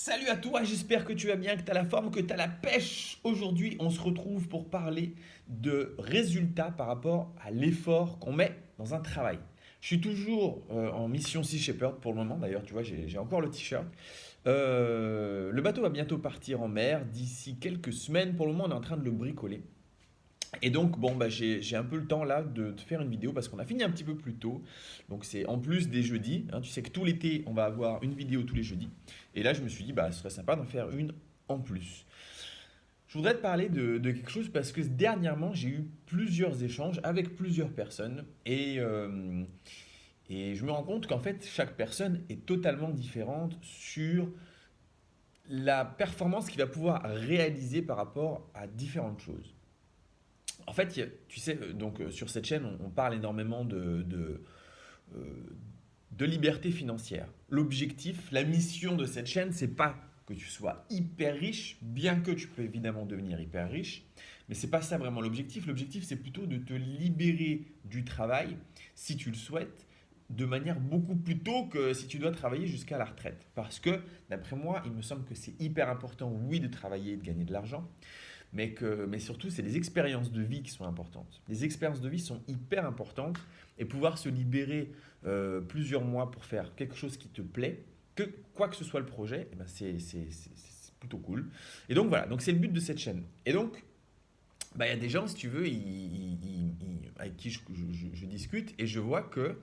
Salut à toi, j'espère que tu vas bien, que tu as la forme, que tu as la pêche. Aujourd'hui, on se retrouve pour parler de résultats par rapport à l'effort qu'on met dans un travail. Je suis toujours en mission Sea Shepherd pour le moment, d'ailleurs, tu vois, j'ai encore le t-shirt. Le bateau va bientôt partir en mer d'ici quelques semaines. Pour le moment, on est en train de le bricoler. Et donc, bon, bah, j'ai un peu le temps là de te faire une vidéo parce qu'on a fini un petit peu plus tôt. Donc, c'est en plus des jeudis, hein. Tu sais que tout l'été, on va avoir une vidéo tous les jeudis. Et là, je me suis dit, bah, ce serait sympa d'en faire une en plus. Je voudrais te parler de quelque chose parce que dernièrement, j'ai eu plusieurs échanges avec plusieurs personnes. Et je me rends compte qu'en fait, chaque personne est totalement différente sur la performance qu'il va pouvoir réaliser par rapport à différentes choses. En fait, tu sais, donc sur cette chaîne, on parle énormément euh, de liberté financière. L'objectif, la mission de cette chaîne, c'est pas que tu sois hyper riche, bien que tu peux évidemment devenir hyper riche, mais c'est pas ça vraiment l'objectif. L'objectif, c'est plutôt de te libérer du travail, si tu le souhaites, de manière beaucoup plus tôt que si tu dois travailler jusqu'à la retraite. Parce que, d'après moi, il me semble que c'est hyper important, oui, de travailler et de gagner de l'argent, mais surtout, c'est les expériences de vie qui sont importantes. Les expériences de vie sont hyper importantes et pouvoir se libérer plusieurs mois pour faire quelque chose qui te plaît, que quoi que ce soit le projet, eh ben c'est plutôt cool. Et donc voilà, donc c'est le but de cette chaîne. Et donc, bah, il y a des gens, si tu veux, avec qui je discute et je vois que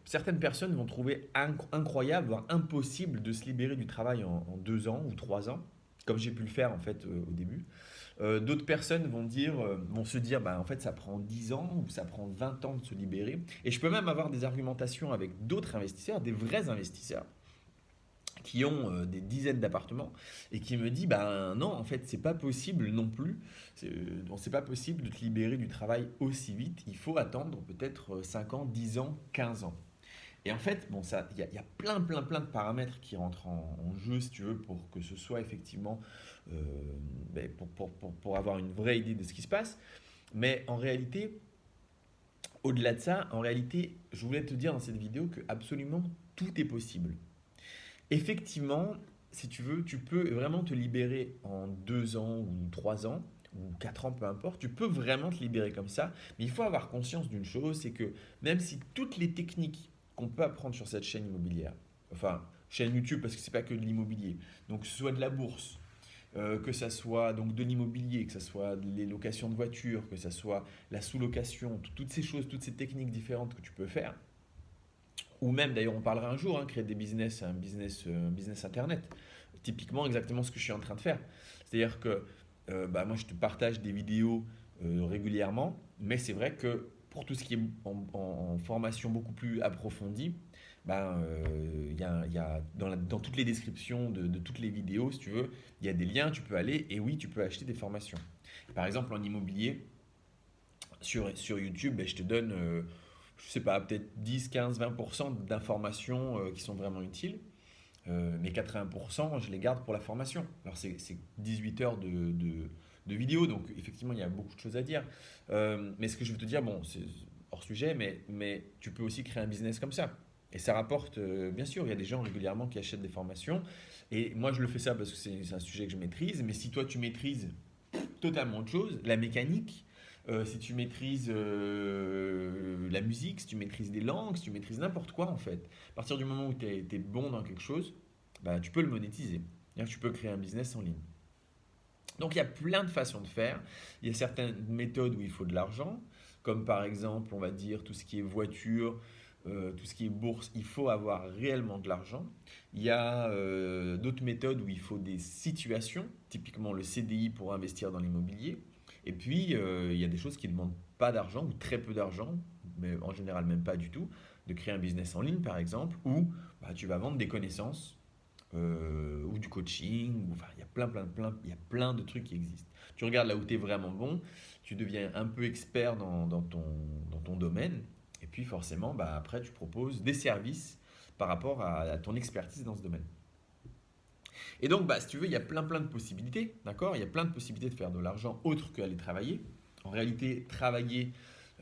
certaines personnes vont trouver incroyable, voire impossible de se libérer du travail en 2 ans ou 3 ans, comme j'ai pu le faire en fait au début. D'autres personnes vont se dire, bah, en fait, ça prend 10 ans ou ça prend 20 ans de se libérer. Et je peux même avoir des argumentations avec d'autres investisseurs, des vrais investisseurs, qui ont des dizaines d'appartements et qui me dit ben non en fait c'est pas possible non plus c'est pas possible de te libérer du travail aussi vite, il faut attendre peut-être 5 ans, 10 ans, 15 ans. Et en fait, bon, ça, il y a plein de paramètres qui rentrent en jeu, si tu veux, pour que ce soit effectivement, euh, pour avoir une vraie idée de ce qui se passe. Mais en réalité, au-delà de ça, en réalité, je voulais te dire dans cette vidéo que absolument tout est possible. Effectivement, si tu veux, tu peux vraiment te libérer en 2 ans ou 3 ans ou 4 ans, peu importe. Tu peux vraiment te libérer comme ça. Mais il faut avoir conscience d'une chose, c'est que même si toutes les techniques qu'on peut apprendre sur cette chaîne immobilière, enfin chaîne YouTube parce que c'est pas que de l'immobilier, donc que ce soit de la bourse, que ça soit donc de l'immobilier, que ça soit les locations de voitures, que ça soit la sous-location, toutes ces choses, toutes ces techniques différentes que tu peux faire, ou même, d'ailleurs, on parlera un jour, hein, créer des business, un business internet. Typiquement, exactement ce que je suis en train de faire. C'est-à-dire que bah, moi, je te partage des vidéos régulièrement, mais c'est vrai que pour tout ce qui est en formation beaucoup plus approfondie, ben, dans toutes les descriptions de toutes les vidéos, si tu veux, il y a des liens, tu peux aller, et oui, tu peux acheter des formations. Par exemple, en immobilier, sur YouTube, ben, je te donne, je sais pas, peut-être 10, 15, 20% d'informations qui sont vraiment utiles. Mais 80%, je les garde pour la formation. Alors, c'est 18 heures de vidéo, donc effectivement, il y a beaucoup de choses à dire. Mais ce que je veux te dire, bon, c'est hors sujet, mais tu peux aussi créer un business comme ça. Et ça rapporte, bien sûr, il y a des gens régulièrement qui achètent des formations. Et moi, je le fais ça parce que c'est un sujet que je maîtrise. Mais si toi, tu maîtrises totalement autre chose, la mécanique, si tu maîtrises la musique, si tu maîtrises des langues, si tu maîtrises n'importe quoi en fait, à partir du moment où tu es bon dans quelque chose, bah, tu peux le monétiser. C'est-à-dire que tu peux créer un business en ligne. Donc il y a plein de façons de faire. Il y a certaines méthodes où il faut de l'argent, comme par exemple, on va dire tout ce qui est voiture, tout ce qui est bourse, il faut avoir réellement de l'argent. Il y a d'autres méthodes où il faut des situations, typiquement le CDI pour investir dans l'immobilier. Et puis il y a des choses qui ne demandent pas d'argent ou très peu d'argent, mais en général même pas du tout, de créer un business en ligne par exemple, où bah, tu vas vendre des connaissances ou du coaching, enfin, il y a il y a plein de trucs qui existent. Tu regardes là où tu es vraiment bon, tu deviens un peu expert dans ton domaine, et puis forcément, bah, après, tu proposes des services par rapport à ton expertise dans ce domaine. Et donc, bah, si tu veux, il y a plein de possibilités, d'accord? Il y a plein de possibilités de faire de l'argent autre qu'aller travailler. En réalité, travailler,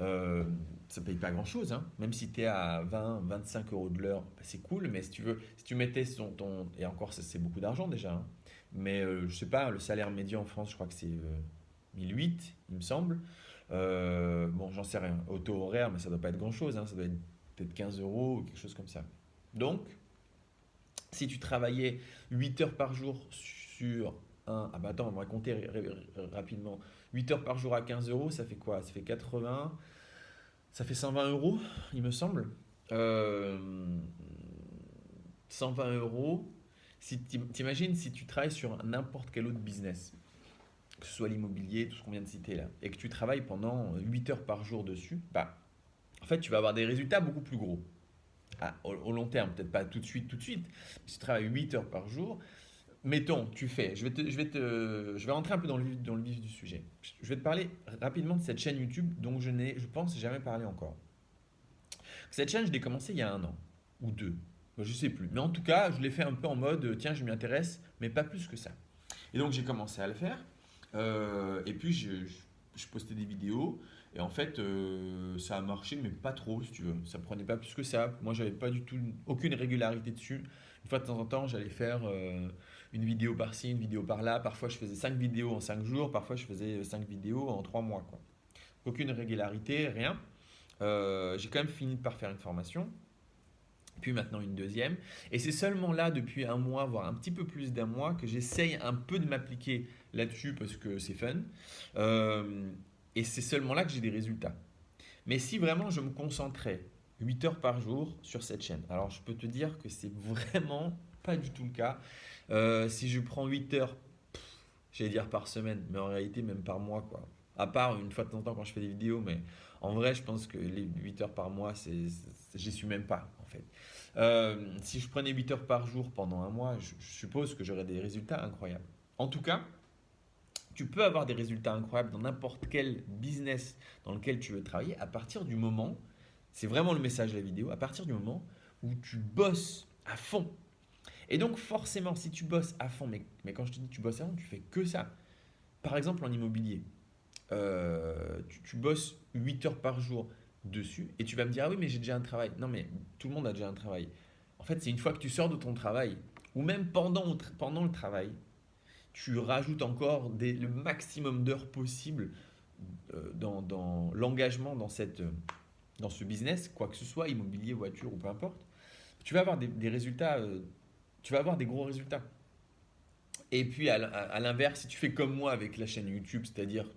Euh, Ça paye pas grand-chose, hein. Même si tu es à 20, 25 euros de l'heure, bah, c'est cool. Mais si tu veux, si tu mettais et encore, ça, c'est beaucoup d'argent déjà, hein. Mais je sais pas, le salaire médian en France, je crois que c'est 1008, il me semble. Bon, j'en sais rien. Au taux horaire, mais ça doit pas être grand-chose, hein. Ça doit être peut-être 15 euros ou quelque chose comme ça. Donc, si tu travaillais 8 heures par jour sur un... Ah bah attends, on va compter rapidement. 8 heures par jour à 15 euros, ça fait quoi? Ça fait 80, ça fait 120 euros, il me semble. Euh, 120 euros. Si t'imagines si tu travailles sur n'importe quel autre business, que ce soit l'immobilier, tout ce qu'on vient de citer là, et que tu travailles pendant 8 heures par jour dessus, bah, en fait, tu vas avoir des résultats beaucoup plus gros. Ah, au long terme, peut-être pas tout de suite. Si tu travailles 8 heures par jour, mettons, tu fais, je vais rentrer un peu dans le vif du sujet. Je vais te parler rapidement de cette chaîne YouTube dont je n'ai, je pense, jamais parlé encore. Cette chaîne, je l'ai commencée il y a un an ou deux. Je sais plus. Mais en tout cas, je l'ai fait un peu en mode, tiens, je m'y intéresse, mais pas plus que ça. Et donc, j'ai commencé à le faire. Et puis, je postais des vidéos. Et en fait, ça a marché, mais pas trop, si tu veux. Ça prenait pas plus que ça. Moi, j'avais pas du tout, aucune régularité dessus. Une fois de temps en temps, j'allais faire une vidéo par-ci, une vidéo par-là. Parfois, je faisais 5 vidéos en 5 jours. Parfois, je faisais 5 vidéos en 3 mois, quoi. Aucune régularité, rien. J'ai quand même fini par faire une formation, puis maintenant une deuxième. Et c'est seulement là, depuis un mois, voire un petit peu plus d'un mois, que j'essaye un peu de m'appliquer là-dessus parce que c'est fun. Euh, et c'est seulement là que j'ai des résultats. Mais si vraiment je me concentrais 8 heures par jour sur cette chaîne, alors je peux te dire que c'est vraiment pas du tout le cas. Si je prends 8 heures, j'allais dire par semaine, mais en réalité même par mois, quoi. À part une fois de temps en temps quand je fais des vidéos, mais en vrai, je pense que les 8 heures par mois, j'y suis même pas, en fait. Si je prenais 8 heures par jour pendant un mois, je suppose que j'aurais des résultats incroyables. En tout cas, tu peux avoir des résultats incroyables dans n'importe quel business dans lequel tu veux travailler à partir du moment, c'est vraiment le message de la vidéo, à partir du moment où tu bosses à fond. Et donc forcément, si tu bosses à fond, mais quand je te dis tu bosses à fond, tu fais que ça. Par exemple en immobilier, tu bosses 8 heures par jour dessus et tu vas me dire, ah oui, mais j'ai déjà un travail. Non, mais tout le monde a déjà un travail. En fait, c'est une fois que tu sors de ton travail, ou même pendant le travail, tu rajoutes encore le maximum d'heures possible dans l'engagement dans ce business, quoi que ce soit, immobilier, voiture ou peu importe. Tu vas avoir des résultats, tu vas avoir des gros résultats. Et puis à l'inverse, si tu fais comme moi avec la chaîne YouTube, c'est-à-dire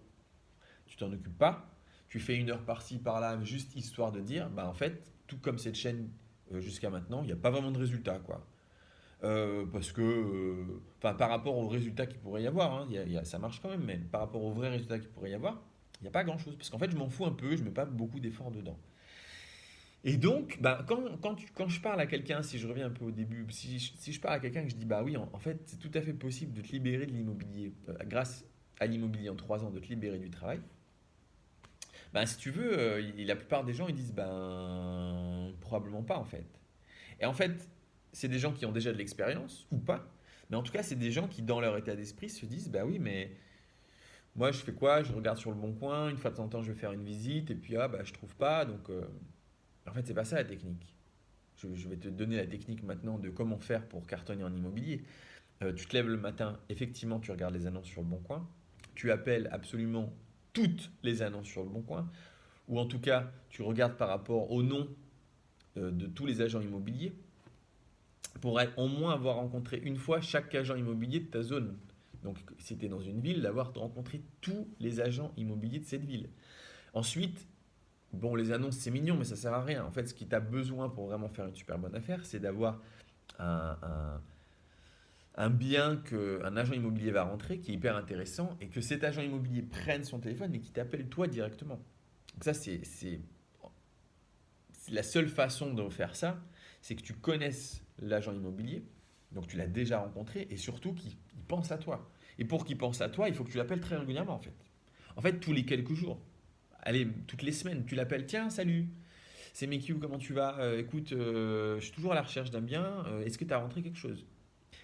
tu t'en occupes pas, tu fais une heure par-ci, par-là, juste histoire de dire, bah en fait, tout comme cette chaîne jusqu'à maintenant, il n'y a pas vraiment de résultat, quoi. Parce que, enfin, par rapport aux résultats qu'il pourrait y avoir, hein, ça marche quand même, mais par rapport aux vrais résultats qu'il pourrait y avoir, il n'y a pas grand-chose. Parce qu'en fait, je m'en fous un peu, je mets pas beaucoup d'efforts dedans. Et donc, bah, quand je parle à quelqu'un, si je reviens un peu au début, si je parle à quelqu'un que je dis, bah oui, en fait, c'est tout à fait possible de te libérer de l'immobilier, grâce à l'immobilier en 3 ans, de te libérer du travail, ben, si tu veux, la plupart des gens, ils disent, ben, probablement pas, en fait. Et en fait, c'est des gens qui ont déjà de l'expérience, ou pas, mais en tout cas, c'est des gens qui, dans leur état d'esprit, se disent, bah oui, mais moi, je fais quoi? Je regarde sur le bon coin, une fois de temps en temps, je vais faire une visite, et puis, ah, bah, je trouve pas, donc... en fait, c'est pas ça la technique. Je vais te donner la technique maintenant de comment faire pour cartonner en immobilier. Tu te lèves le matin, effectivement, tu regardes les annonces sur le bon coin, tu appelles absolument toutes les annonces sur le bon coin, ou en tout cas, tu regardes par rapport au nom de tous les agents immobiliers, pour au moins avoir rencontré une fois chaque agent immobilier de ta zone. Donc, si tu es dans une ville, d'avoir rencontré tous les agents immobiliers de cette ville. Ensuite, bon, les annonces, c'est mignon, mais ça sert à rien. En fait, ce qui t'a besoin pour vraiment faire une super bonne affaire, c'est d'avoir un, un, un bien qu'un agent immobilier va rentrer, qui est hyper intéressant, et que cet agent immobilier prenne son téléphone et qui t'appelle toi directement. Donc ça, c'est la seule façon de faire ça, c'est que tu connaisses l'agent immobilier, donc tu l'as déjà rencontré, et surtout qu'il pense à toi. Et pour qu'il pense à toi, il faut que tu l'appelles très régulièrement, en fait. En fait, tous les quelques jours. Allez, toutes les semaines, tu l'appelles, tiens, salut, c'est Mekiou, comment tu vas? Écoute, je suis toujours à la recherche d'un bien, est-ce que tu as rentré quelque chose?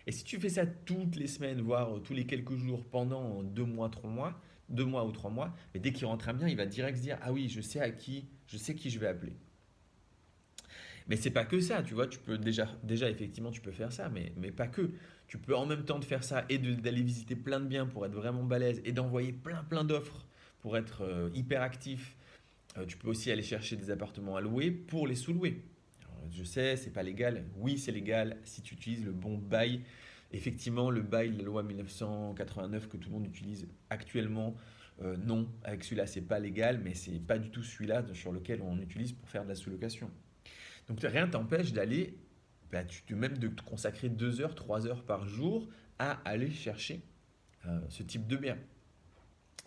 Et si tu fais ça toutes les semaines, voire tous les quelques jours pendant 2 mois, 3 mois, 2 mois ou 3 mois, mais dès qu'il rentre un bien, il va direct se dire, ah oui, je sais qui je vais appeler. Mais c'est pas que ça, tu vois, tu peux déjà effectivement, tu peux faire ça, mais pas que. Tu peux en même temps de faire ça et d'aller visiter plein de biens pour être vraiment balèze et d'envoyer plein d'offres pour être hyper actif. Tu peux aussi aller chercher des appartements à louer pour les sous-louer. Alors, je sais, c'est pas légal. Oui, c'est légal si tu utilises le bon bail. Effectivement, le bail, la loi 1989 que tout le monde utilise actuellement, non, avec celui-là, c'est pas légal, mais c'est pas du tout celui-là sur lequel on utilise pour faire de la sous-location. Donc rien ne t'empêche d'aller, même de te consacrer 2 heures, 3 heures par jour à aller chercher ce type de bien.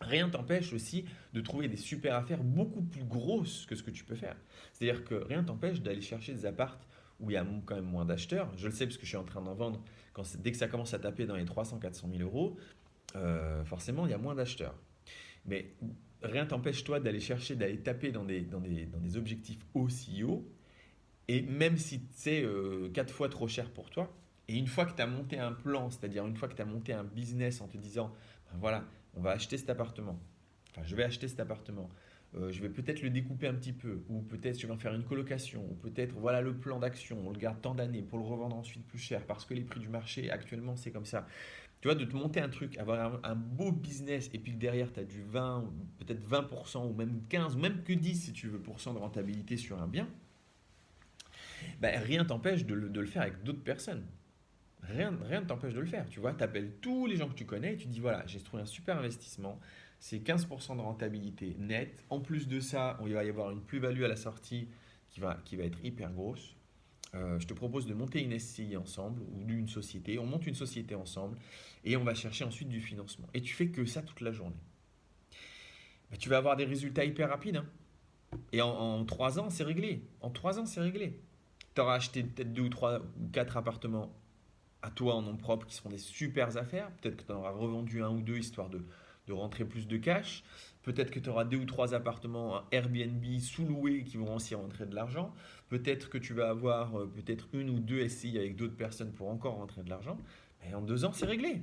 Rien ne t'empêche aussi de trouver des super affaires beaucoup plus grosses que ce que tu peux faire. C'est-à-dire que rien ne t'empêche d'aller chercher des appartes où il y a quand même moins d'acheteurs. Je le sais parce que je suis en train d'en vendre. Dès que ça commence à taper dans les 300 000 à 400 000 euros, forcément il y a moins d'acheteurs. Mais rien ne t'empêche toi d'aller chercher, d'aller taper dans des objectifs aussi hauts. Et même si c'est 4 fois trop cher pour toi, et une fois que tu as monté un plan, c'est-à-dire une fois que tu as monté un business en te disant, ben voilà, on va acheter cet appartement, enfin je vais acheter cet appartement, je vais peut-être le découper un petit peu, ou peut-être je vais en faire une colocation, ou peut-être voilà le plan d'action, on le garde tant d'années pour le revendre ensuite plus cher, parce que les prix du marché actuellement c'est comme ça. Tu vois, de te monter un truc, avoir un beau business, et puis que derrière tu as du 20, peut-être 20%, ou même 15, ou même que 10 si tu veux, pour cent de rentabilité sur un bien, ben, rien t'empêche de le faire avec d'autres personnes. Rien ne t'empêche de le faire. Tu vois, tu appelles tous les gens que tu connais et tu dis voilà, j'ai trouvé un super investissement, c'est 15% de rentabilité nette. En plus de ça, il va y avoir une plus-value à la sortie qui va être hyper grosse. Je te propose de monter une SCI ensemble ou d'une société. On monte une société ensemble et on va chercher ensuite du financement. Et tu fais que ça toute la journée. Ben, tu vas avoir des résultats hyper rapides, hein. Et en 3 ans, c'est réglé. En 3 ans, c'est réglé. Tu auras acheté peut-être 2 ou 3 ou 4 appartements à toi en nom propre qui seront des super affaires. Peut-être que tu en auras revendu un ou deux histoire de rentrer plus de cash. Peut-être que tu auras 2 ou 3 appartements Airbnb sous-loués qui vont aussi rentrer de l'argent. Peut-être que tu vas avoir peut-être une ou deux SCI avec d'autres personnes pour encore rentrer de l'argent. Et en 2 ans, c'est réglé.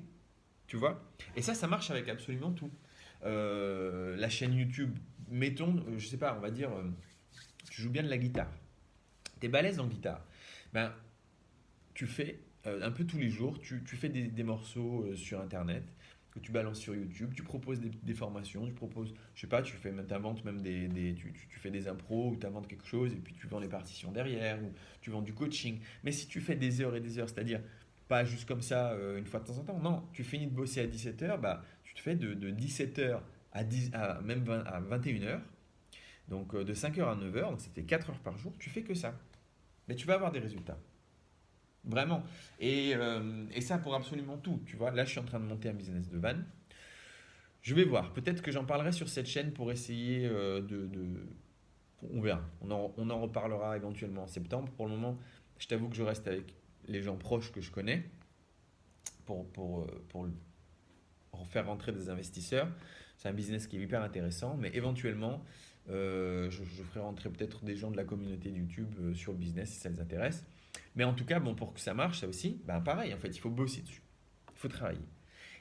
Tu vois. Et ça marche avec absolument tout. La chaîne YouTube, mettons, je sais pas, on va dire, tu joues bien de la guitare. Tu es balèze en guitare. Ben, tu fais un peu tous les jours, tu fais des morceaux sur Internet que tu balances sur YouTube, tu proposes des formations, tu proposes, je sais pas, t'inventes même tu fais des impros ou tu inventes quelque chose et puis tu vends les partitions derrière ou tu vends du coaching. Mais si tu fais des heures et des heures, c'est-à-dire pas juste comme ça une fois de temps en temps, non, tu finis de bosser à 17 heures, bah, tu te fais de 17 heures à même 20 à 21 heures, donc de 5 heures à 9 heures, donc c'était 4 heures par jour, tu fais que ça. Mais tu vas avoir des résultats. Vraiment. Et ça pour absolument tout. Tu vois, là, je suis en train de monter un business de van. Je vais voir. Peut-être que j'en parlerai sur cette chaîne pour essayer on verra. On en reparlera éventuellement en septembre. Pour le moment, je t'avoue que je reste avec les gens proches que je connais pour faire rentrer des investisseurs. C'est un business qui est hyper intéressant, mais éventuellement, je ferai rentrer peut-être des gens de la communauté de YouTube sur le business si ça les intéresse. Mais en tout cas, bon, pour que ça marche, ça aussi, ben pareil, en fait, il faut bosser dessus. Il faut travailler.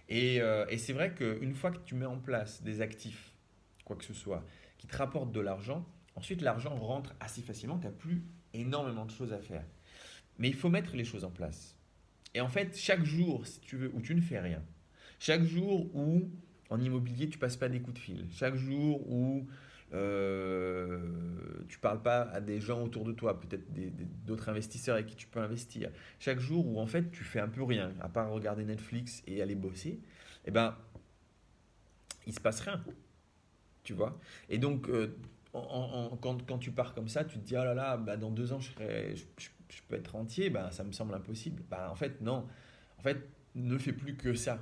Et c'est vrai qu'une fois que tu mets en place des actifs, quoi que ce soit, qui te rapportent de l'argent, ensuite l'argent rentre assez facilement, tu n'as plus énormément de choses à faire. Mais il faut mettre les choses en place. Et en fait, chaque jour, si tu veux, où tu ne fais rien, chaque jour où en immobilier tu passes pas des coups de fil, chaque jour où tu parles pas à des gens autour de toi, peut-être d'autres investisseurs avec qui tu peux investir, chaque jour où en fait tu fais un peu rien, à part regarder Netflix et aller bosser, eh ben il se passe rien, tu vois. Et donc quand tu pars comme ça, tu te dis oh là là, bah, dans 2 ans je peux être rentier, bah, ça me semble impossible. Bah, en fait non, en fait ne fais plus que ça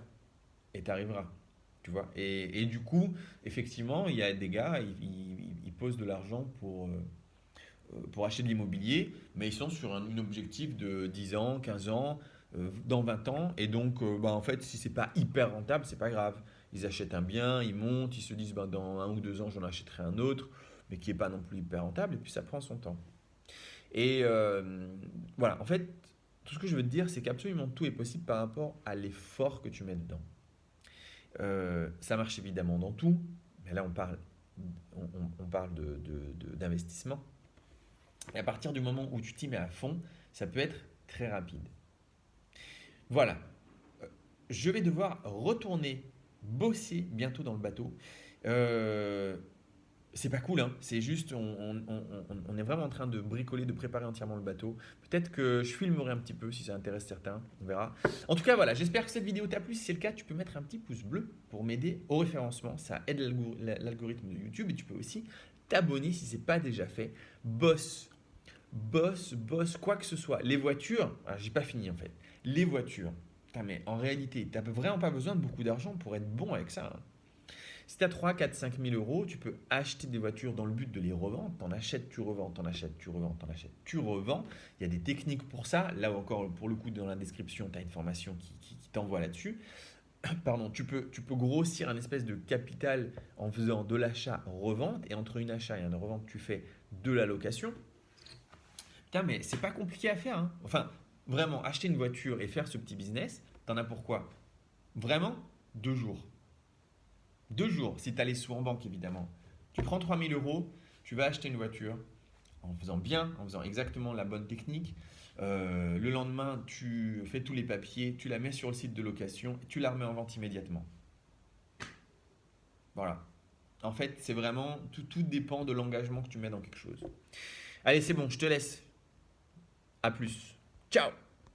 et tu arriveras. Tu vois. Et du coup, effectivement, il y a des gars, ils posent de l'argent pour acheter de l'immobilier, mais ils sont sur un objectif de 10 ans, 15 ans, dans 20 ans. Et donc, bah, en fait, si c'est pas hyper rentable, c'est pas grave. Ils achètent un bien, ils montent, ils se disent bah, dans 1 ou 2 ans, j'en achèterai un autre, mais qui n'est pas non plus hyper rentable, et puis ça prend son temps. Et voilà, en fait, tout ce que je veux te dire, c'est qu'absolument tout est possible par rapport à l'effort que tu mets dedans. Ça marche évidemment dans tout, mais là on parle d'investissement. Et à partir du moment où tu t'y mets à fond, ça peut être très rapide. Voilà, je vais devoir retourner bosser bientôt dans le bateau. Euh, c'est pas cool, hein. C'est juste, on est vraiment en train de bricoler, de préparer entièrement le bateau. Peut-être que je filmerai un petit peu si ça intéresse certains, on verra. En tout cas, voilà, j'espère que cette vidéo t'a plu. Si c'est le cas, tu peux mettre un petit pouce bleu pour m'aider au référencement. Ça aide l'algorithme de YouTube et tu peux aussi t'abonner si c'est pas déjà fait. Boss, boss, quoi que ce soit. Les voitures, j'ai pas fini en fait. Les voitures, putain, mais en réalité, tu n'as vraiment pas besoin de beaucoup d'argent pour être bon avec ça, hein. Si tu as 3, 4, 5 000 euros, tu peux acheter des voitures dans le but de les revendre. T'en achètes, tu revends, t'en achètes, tu revends, t'en achètes, tu revends. Il y a des techniques pour ça. Là encore, pour le coup, dans la description, tu as une formation qui t'envoie là-dessus. Pardon, tu peux grossir un espèce de capital en faisant de l'achat-revente. Et entre une achat et une revente, tu fais de la location. Putain, mais c'est pas compliqué à faire, hein. Enfin, vraiment, acheter une voiture et faire ce petit business, t'en as pour quoi? Vraiment 2 jours. 2 jours, si tu as les sous en banque, évidemment. Tu prends 3 000 euros, tu vas acheter une voiture en faisant bien, en faisant exactement la bonne technique. Le lendemain, tu fais tous les papiers, tu la mets sur le site de location et tu la remets en vente immédiatement. Voilà. En fait, c'est vraiment, tout dépend de l'engagement que tu mets dans quelque chose. Allez, c'est bon, je te laisse. À plus. Ciao!